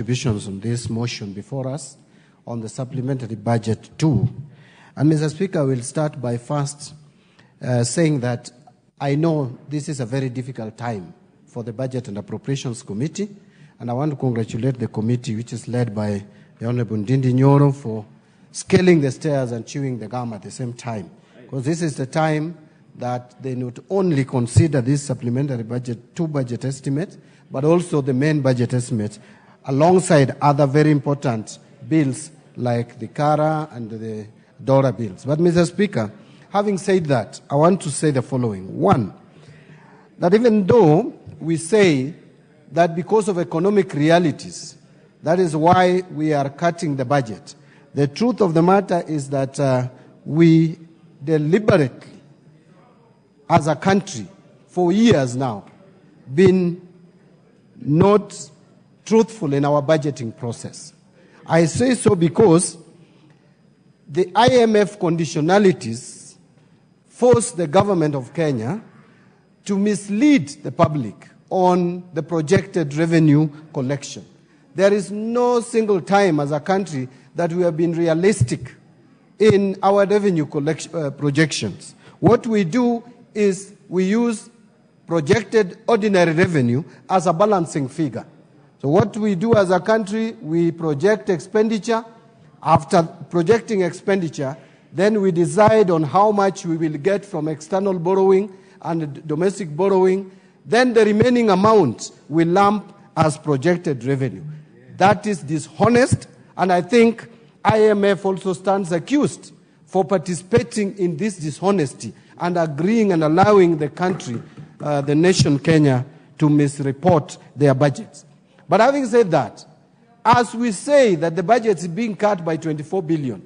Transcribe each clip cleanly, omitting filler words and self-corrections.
contributions on this motion before us on the Supplementary Budget 2. And Mr. Speaker, we'll start by first saying that I know this is a very difficult time for the Budget and Appropriations Committee, and I want to congratulate the committee, which is led by the Honorable Ndindi Nyoro, for scaling the stairs and chewing the gum at the same time. Because this is the time that they not only consider this Supplementary Budget 2 budget estimate, but also the main budget estimate, alongside other very important bills like the CARA and the DORA bills. But, Mr. Speaker, having said that, I want to say the following. One, that even though we say that because of economic realities, that is why we are cutting the budget, the truth of the matter is that we deliberately, as a country, for years now, been not truthful in our budgeting process. I say so because the IMF conditionalities force the government of Kenya to mislead the public on the projected revenue collection. There is no single time as a country that we have been realistic in our revenue collection projections. What we do is we use projected ordinary revenue as a balancing figure. So what we do as a country, we project expenditure. After projecting expenditure, then we decide on how much we will get from external borrowing and domestic borrowing. Then the remaining amount we lump as projected revenue. That is dishonest, and I think IMF also stands accused for participating in this dishonesty and agreeing and allowing the country, the nation Kenya, to misreport their budgets. But having said that, as we say that the budget is being cut by 24 billion,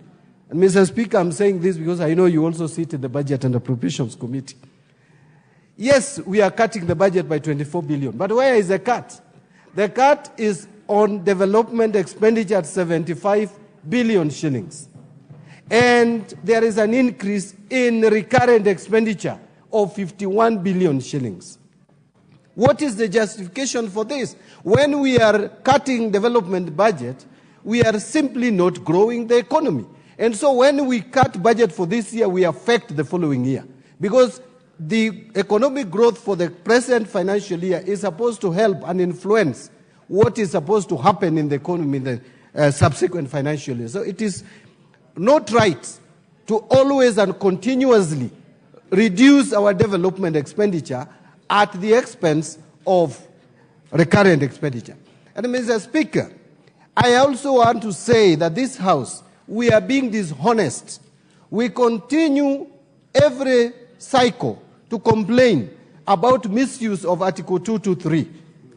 and Mr. Speaker, I'm saying this because I know you also sit in the Budget and Appropriations Committee. Yes, we are cutting the budget by 24 billion, but where is the cut? The cut is on development expenditure at 75 billion shillings. And there is an increase in recurrent expenditure of 51 billion shillings. What is the justification for this? When we are cutting development budget, we are simply not growing the economy. And so when we cut budget for this year, we affect the following year. Because the economic growth for the present financial year is supposed to help and influence what is supposed to happen in the economy in the subsequent financial year. So it is not right to always and continuously reduce our development expenditure at the expense of recurrent expenditure. And Mr. Speaker, I also want to say that this House, we are being dishonest. We continue every cycle to complain about misuse of Article 223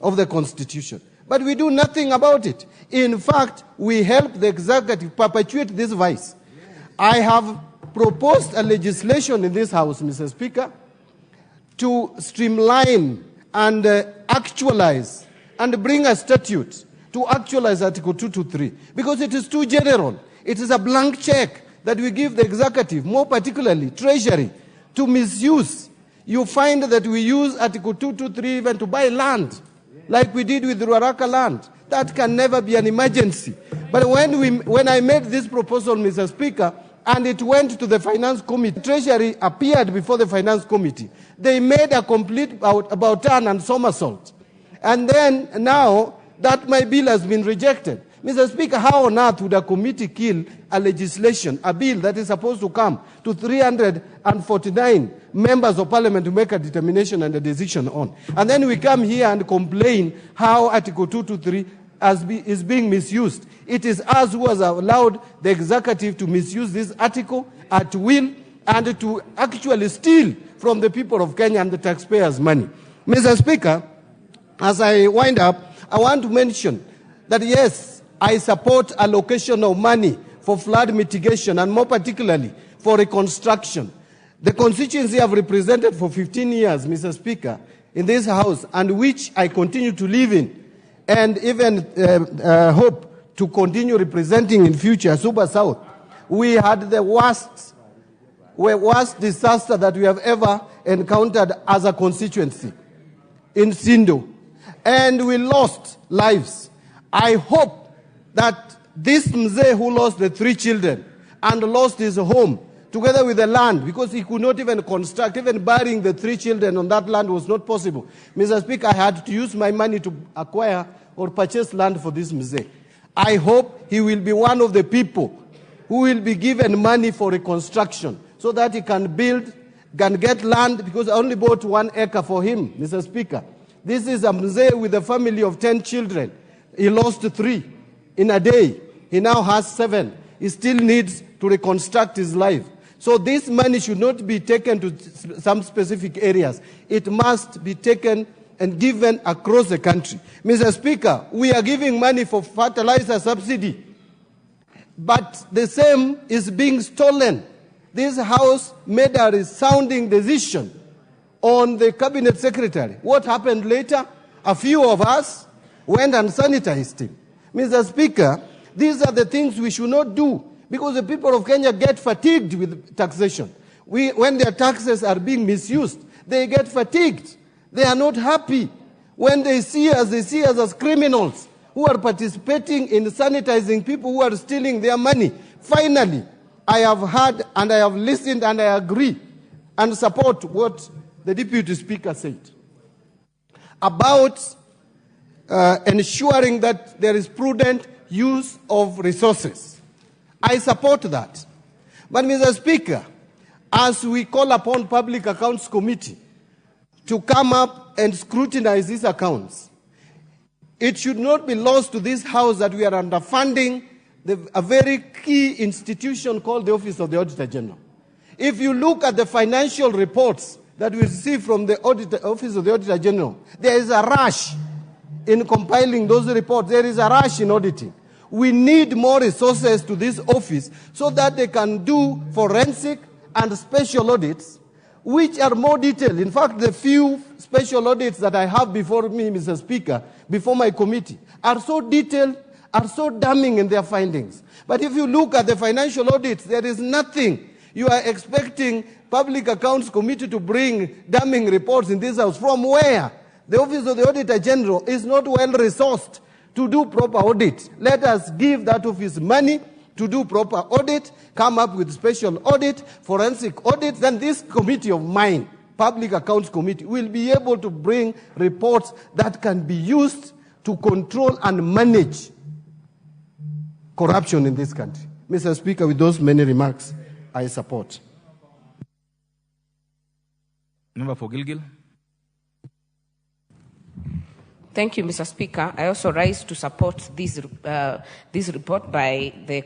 of the Constitution. But we do nothing about it. In fact, we help the executive perpetuate this vice. I have proposed a legislation in this House, Mr. Speaker, to streamline and actualize and bring a statute to actualize Article 223 because it is too general. It is a blank check that we give the executive, more particularly Treasury, to misuse. You find that we use Article 223 even to buy land, like we did with Ruaraka land. That can never be an emergency. But when I made this proposal, Mr. Speaker, and it went to the Finance Committee, Treasury appeared before the Finance Committee. They made a complete about turn and somersault. And then now that my bill has been rejected. Mr. Speaker, how on earth would a committee kill a legislation, a bill that is supposed to come to 349 members of parliament to make a determination and a decision on? And then we come here and complain how Article 223 is being misused. It is us who has allowed the executive to misuse this article at will and to actually steal from the people of Kenya and the taxpayers' money. Mr. Speaker, as I wind up, I want to mention that yes, I support allocation of money for flood mitigation and more particularly for reconstruction. The constituency I've represented for 15 years, Mr. Speaker, in this House, and which I continue to live in, and even hope to continue representing in future, Super South, we had the worst disaster that we have ever encountered as a constituency in Sindo. And we lost lives. I hope that this Mzee who lost the 3 children and lost his home, together with the land, because he could not even construct, even burying the 3 children on that land was not possible. Mr. Speaker, I had to use my money to acquire or purchase land for this Mzee. I hope he will be one of the people who will be given money for reconstruction so that he can build, can get land, because I only bought 1 acre for him, Mr. Speaker. This is a Mzee with a family of 10 children. He lost 3 in a day. He now has 7. He still needs to reconstruct his life. So this money should not be taken to some specific areas. It must be taken and given across the country. Mr. Speaker, we are giving money for fertilizer subsidy, but the same is being stolen. This House made a resounding decision on the Cabinet Secretary. What happened later? A few of us went and sanitized him. Mr. Speaker, these are the things we should not do, because the people of Kenya get fatigued with taxation. When their taxes are being misused, they get fatigued. They are not happy. When they see us as criminals who are participating in sanitizing people who are stealing their money. Finally, I have heard and I have listened and I agree and support what the Deputy Speaker said about ensuring that there is prudent use of resources. I support that. But, Mr. Speaker, as we call upon Public Accounts Committee to come up and scrutinize these accounts, it should not be lost to this House that we are underfunding a very key institution called the Office of the Auditor General. If you look at the financial reports that we receive from the Office of the Auditor General, there is a rush in compiling those reports. There is a rush in auditing. We need more resources to this office so that they can do forensic and special audits, which are more detailed. In fact, the few special audits that I have before me, Mr. Speaker, before my committee, are so detailed, are so damning in their findings. But if you look at the financial audits, there is nothing. You are expecting Public Accounts Committee to bring damning reports in this House. From where? The Office of the Auditor General is not well resourced to do proper audit. Let us give that office money to do proper audit, come up with special audit, forensic audit, then this committee of mine, Public Accounts Committee, will be able to bring reports that can be used to control and manage corruption in this country. Mr. Speaker, with those many remarks, I support. Member for Gilgil. Thank you, Mr. Speaker. I also rise to support this report by the